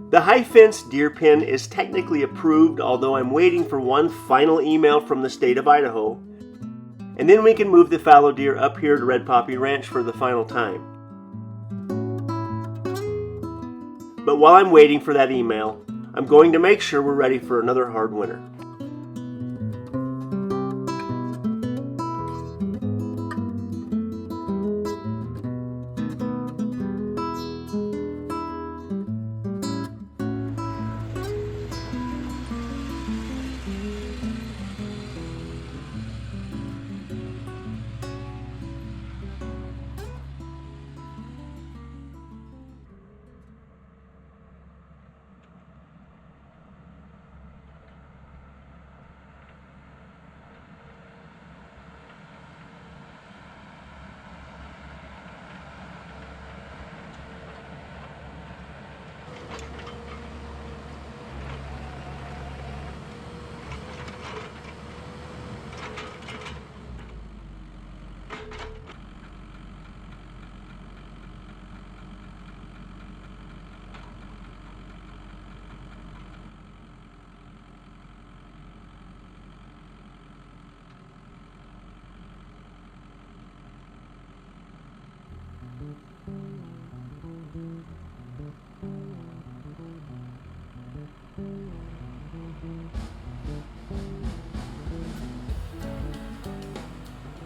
The high fence deer pen is technically approved, although I'm waiting for one final email from the state of Idaho. And then we can move the fallow deer up here to Red Poppy Ranch for the final time. But while I'm waiting for that email, I'm going to make sure we're ready for another hard winter.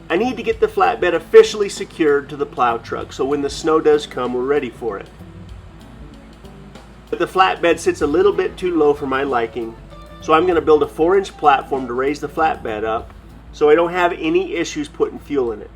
I need to get the flatbed officially secured to the plow truck so when the snow does come, we're ready for it. But the flatbed sits a little bit too low for my liking, so I'm going to build a 4-inch platform to raise the flatbed up so I don't have any issues putting fuel in it.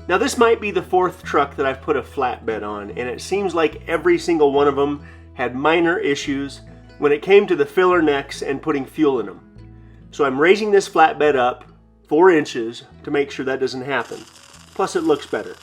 Now this might be the 4th truck that I've put a flatbed on, and it seems like every single one of them had minor issues when it came to the filler necks and putting fuel in them. So I'm raising this flatbed up 4 inches to make sure that doesn't happen. Plus it looks better.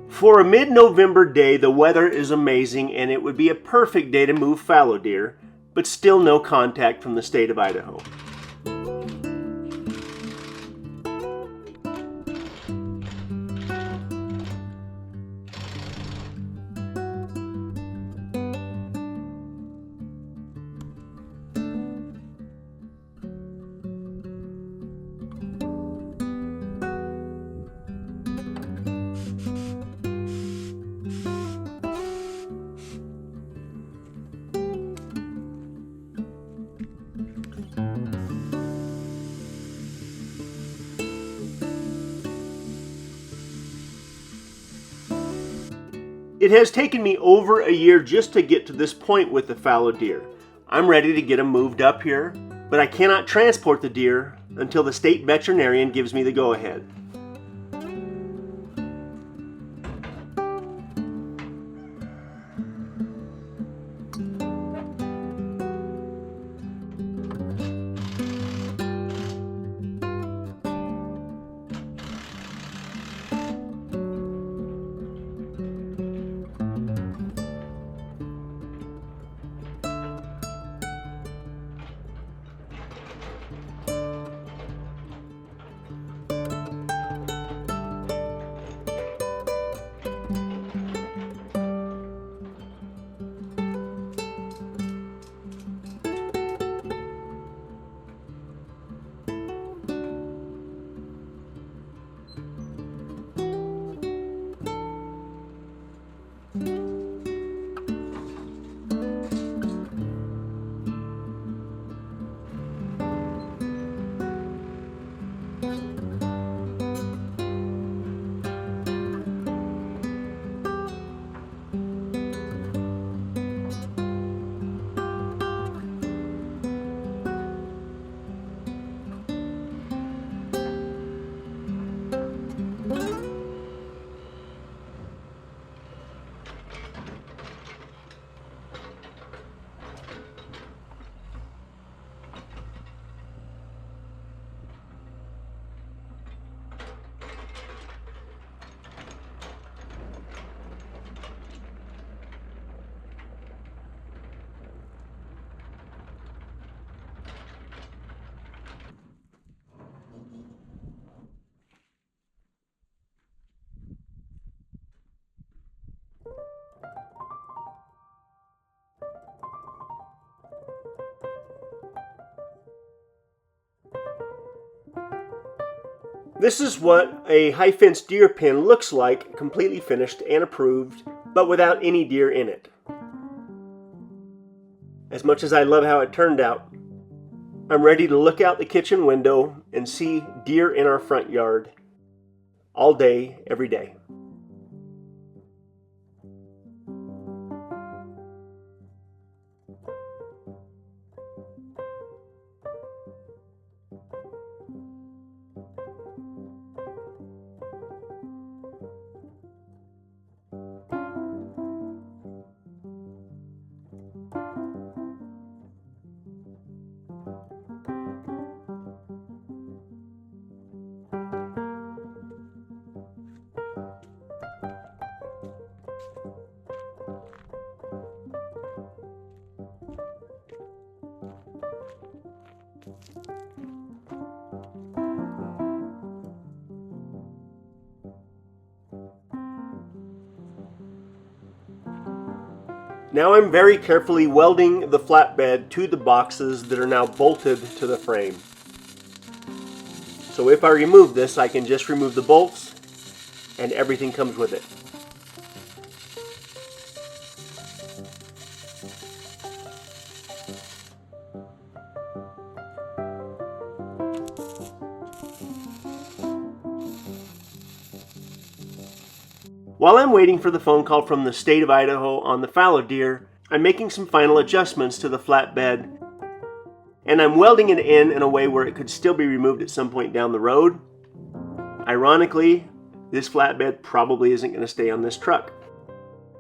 For a mid-November day, the weather is amazing and it would be a perfect day to move fallow deer, but still no contact from the state of Idaho. It has taken me over a year just to get to this point with the fallow deer. I'm ready to get them moved up here, but I cannot transport the deer until the state veterinarian gives me the go-ahead. This is what a high-fence deer pen looks like, completely finished and approved, but without any deer in it. As much as I love how it turned out, I'm ready to look out the kitchen window and see deer in our front yard all day, every day. Now I'm very carefully welding the flatbed to the boxes that are now bolted to the frame. So if I remove this, I can just remove the bolts and everything comes with it. While I'm waiting for the phone call from the state of Idaho on the fallow deer, I'm making some final adjustments to the flatbed, and I'm welding it in a way where it could still be removed at some point down the road. Ironically, this flatbed probably isn't going to stay on this truck.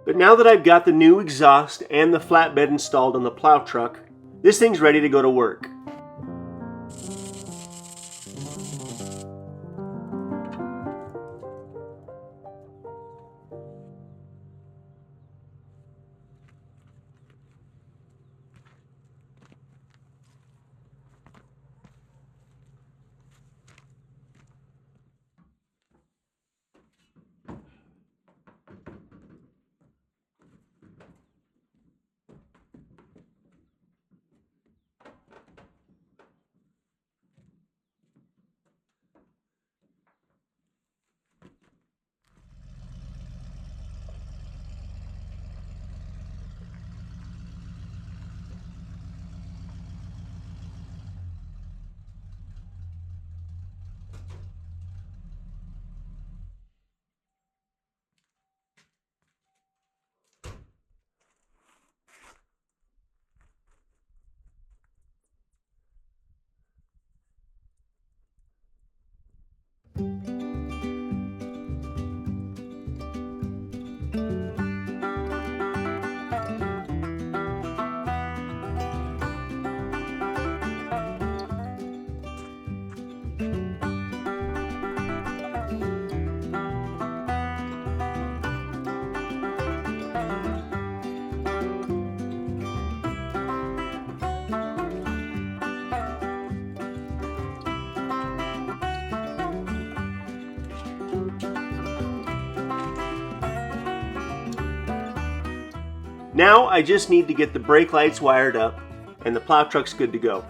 But now that I've got the new exhaust and the flatbed installed on the plow truck, this thing's ready to go to work. Now I just need to get the brake lights wired up and the plow truck's good to go.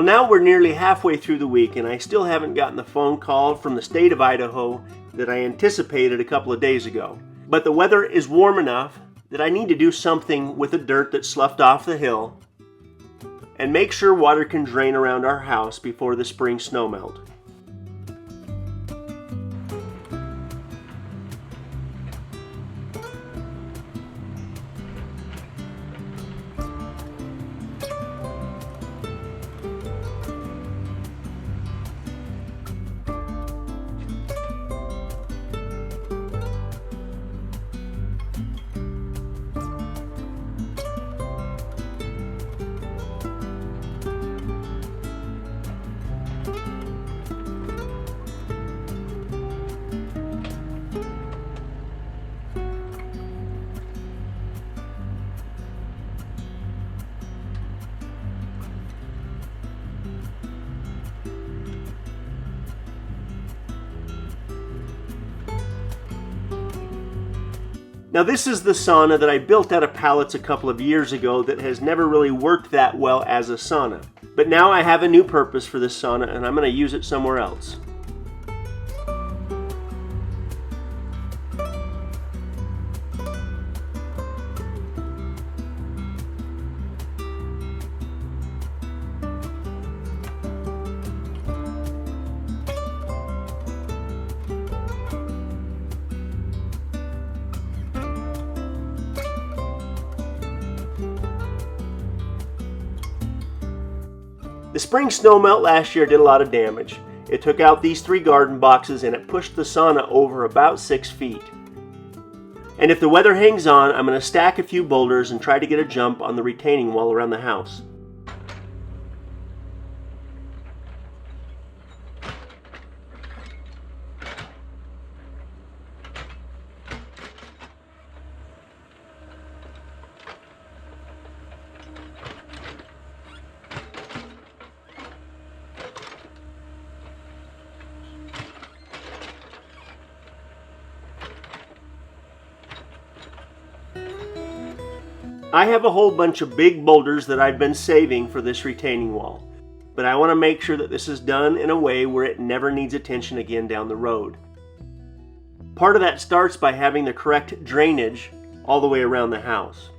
Well, now we're nearly halfway through the week and I still haven't gotten the phone call from the state of Idaho that I anticipated a couple of days ago. But the weather is warm enough that I need to do something with the dirt that's sloughed off the hill and make sure water can drain around our house before the spring snowmelt. Now this is the sauna that I built out of pallets a couple of years ago that has never really worked that well as a sauna. But now I have a new purpose for this sauna and I'm going to use it somewhere else. The spring snowmelt last year did a lot of damage. It took out these 3 garden boxes and it pushed the sauna over about 6 feet. And if the weather hangs on, I'm going to stack a few boulders and try to get a jump on the retaining wall around the house. I have a whole bunch of big boulders that I've been saving for this retaining wall, but I want to make sure that this is done in a way where it never needs attention again down the road. Part of that starts by having the correct drainage all the way around the house.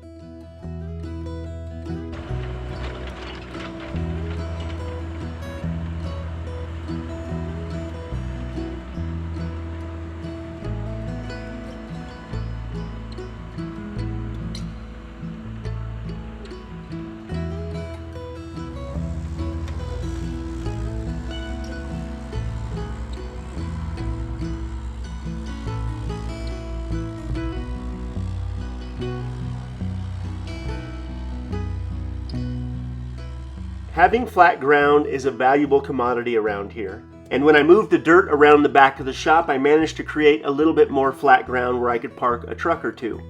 Having flat ground is a valuable commodity around here. And when I moved the dirt around the back of the shop, I managed to create a little bit more flat ground where I could park a truck or two.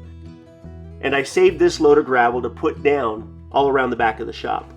And I saved this load of gravel to put down all around the back of the shop.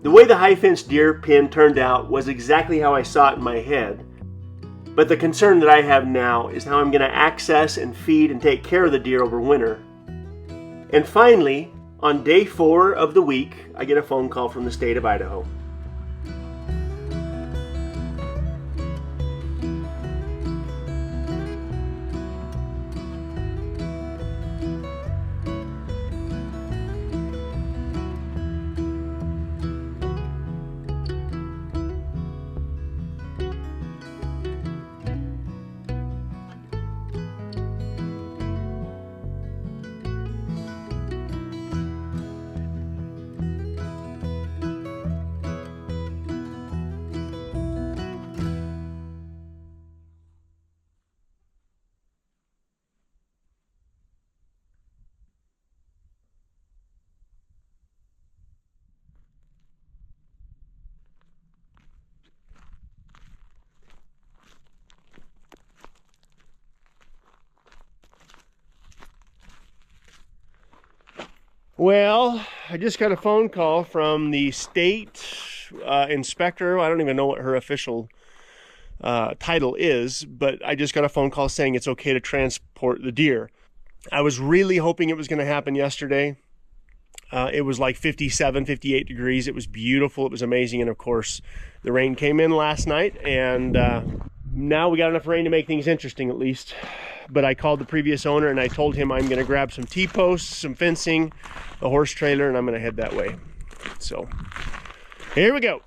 The way the high-fence deer pen turned out was exactly how I saw it in my head. But the concern that I have now is how I'm going to access and feed and take care of the deer over winter. And finally, on day 4 of the week, I get a phone call from the state of Idaho. Well, I just got a phone call from the state inspector. I don't even know what her official title is, but I just got a phone call saying it's okay to transport the deer. I was really hoping it was going to happen yesterday. It was like 57, 58 degrees. It was beautiful. It was amazing. And of course, the rain came in last night, and now we got enough rain to make things interesting at least. But I called the previous owner and I told him I'm going to grab some T-posts, some fencing, a horse trailer, and I'm going to head that way. So here we go.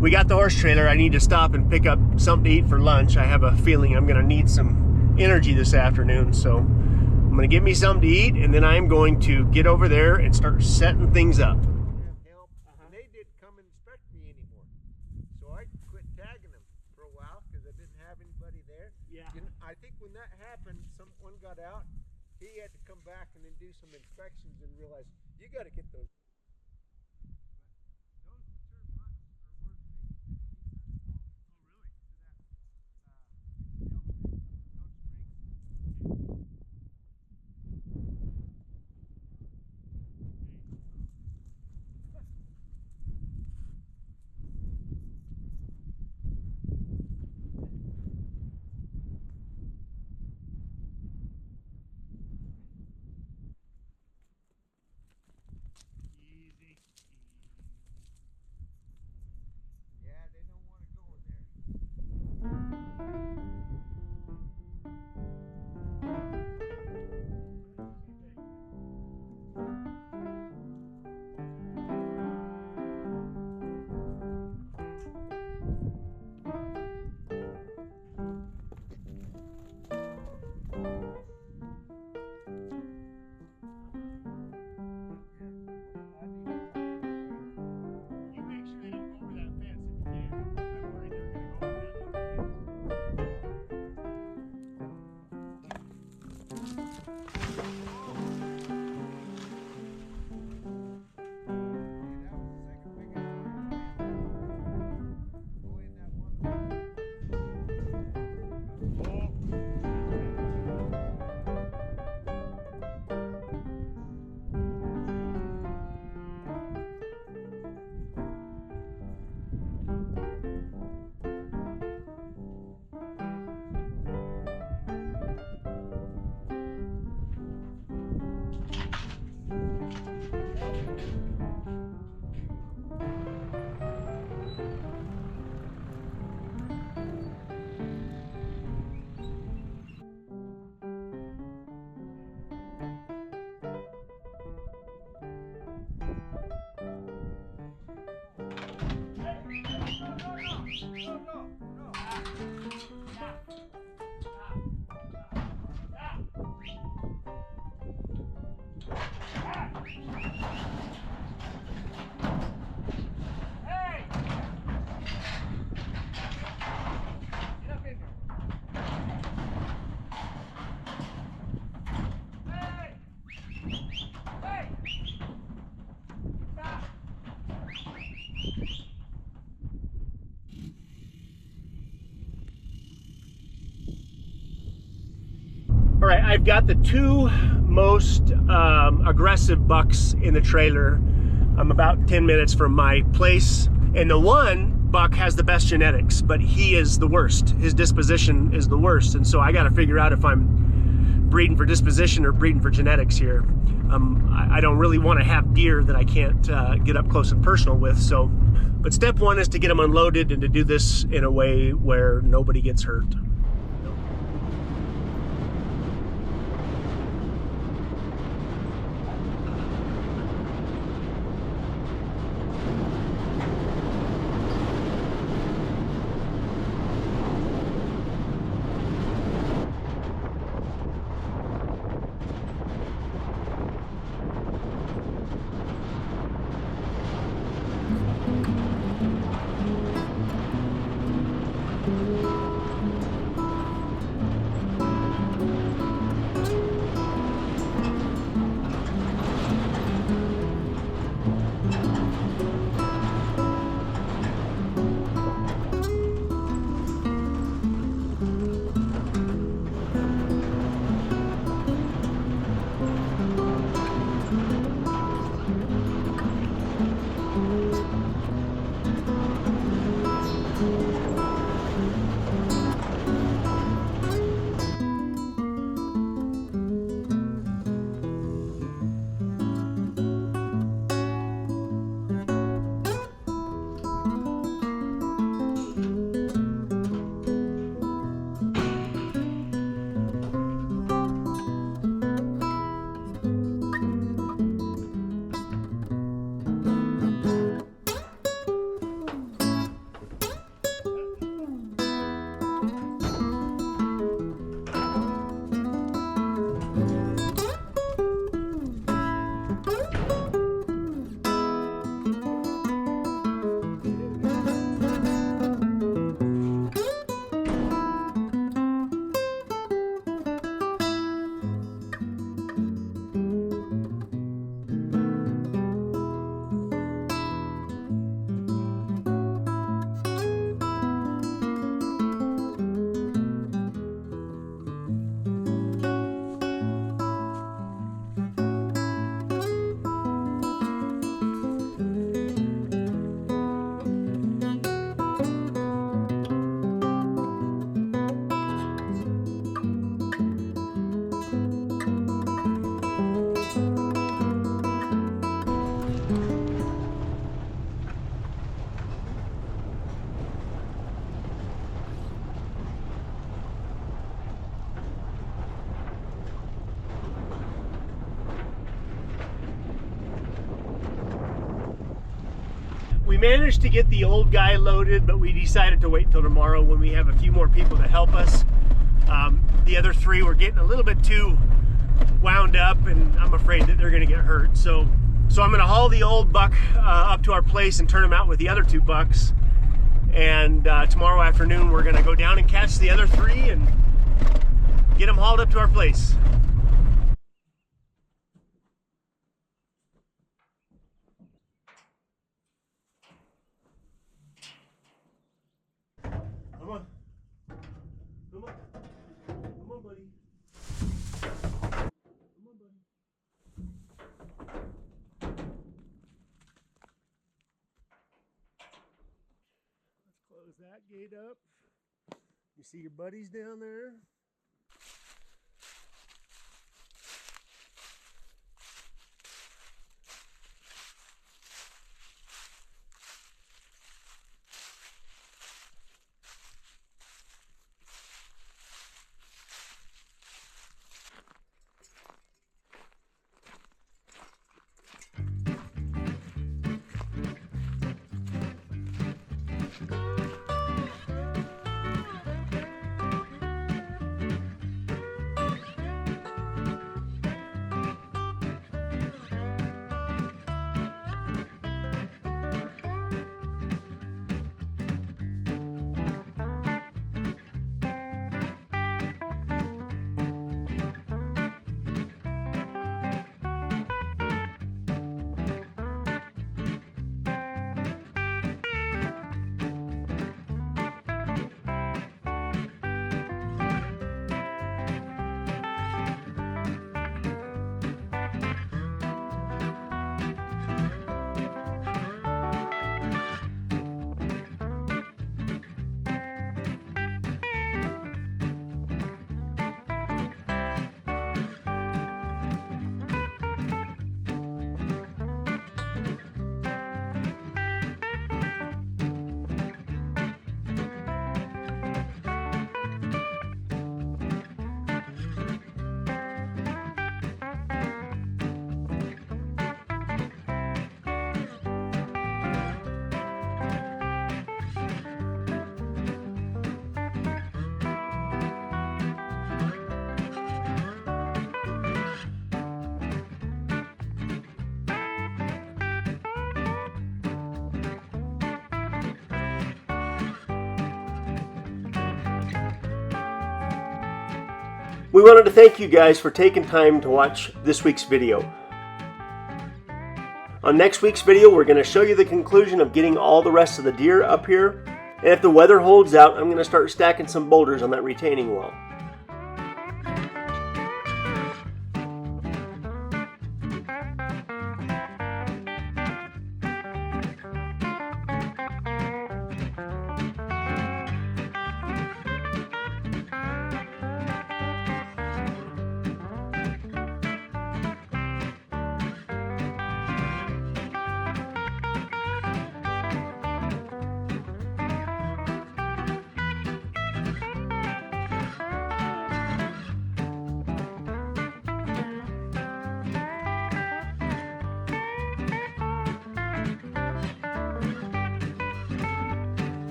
We got the horse trailer. I need to stop and pick up something to eat for lunch. I have a feeling I'm going to need some energy this afternoon. So I'm going to get me something to eat, and then I'm going to get over there and start setting things up. They didn't come and inspect me anymore. So I quit tagging them for a while because I didn't have anybody there. Yeah. And I think when that happened, someone got out. He had to come back and then do some inspections and realize you got to get those. Yeah, they don't want to go in there. You make sure they don't go over that fence if you can. I'm worried they're going to go over that fence. All right, I've got the two most aggressive bucks in the trailer. I'm about 10 minutes from my place, and the one buck has the best genetics, but he is the worst. His disposition is the worst, and so I got to figure out if I'm breeding for disposition or breeding for genetics here. I don't really want to have deer that I can't get up close and personal with. So, but step one is to get them unloaded and to do this in a way where nobody gets hurt. We managed to get the old guy loaded, but we decided to wait until tomorrow when we have a few more people to help us. The other three were getting a little bit too wound up, and I'm afraid that they're going to get hurt. So I'm going to haul the old buck up to our place and turn him out with the other 2 bucks. And tomorrow afternoon we're going to go down and catch the other 3 and get them hauled up to our place. Come on. Come on. Come on, buddy. Come on, buddy. Let's close that gate up. You see your buddies down there? We wanted to thank you guys for taking time to watch this week's video. On next week's video, we're going to show you the conclusion of getting all the rest of the deer up here. And if the weather holds out, I'm going to start stacking some boulders on that retaining wall.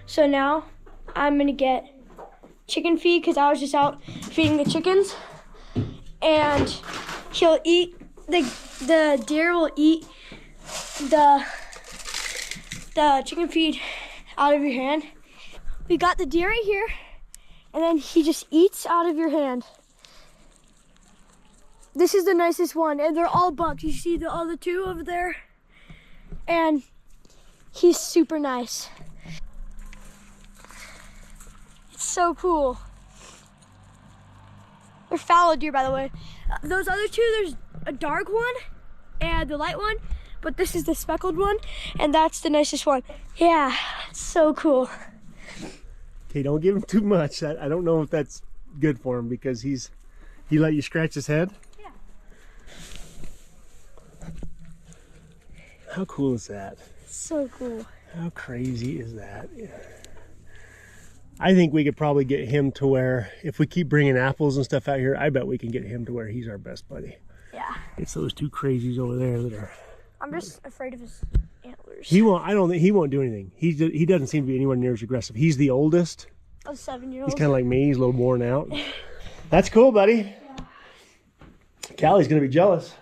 So now I'm gonna get chicken feed because I was just out feeding the chickens, and he'll eat the deer will eat the chicken feed out of your hand. We got the deer right here, and then he just eats out of your hand. This is the nicest one, and they're all bucks. You see the other two over there, and he's super nice. So cool. They're fallow deer, by the way. Those other two, there's a dark one and the light one, but this is the speckled one, and that's the nicest one. Yeah, it's so cool. Okay, don't give him too much. I don't know if that's good for him because he let you scratch his head. Yeah. How cool is that? So cool. How crazy is that? I think we could probably get him to where, if we keep bringing apples and stuff out here, I bet we can get him to where he's our best buddy. Yeah. It's those two crazies over there that are. I'm just afraid of his antlers. He won't. I don't think he won't do anything. He doesn't seem to be anywhere near as aggressive. He's the oldest. A 7-year-old. He's kind of like me. He's a little worn out. That's cool, buddy. Yeah. Callie's gonna be jealous.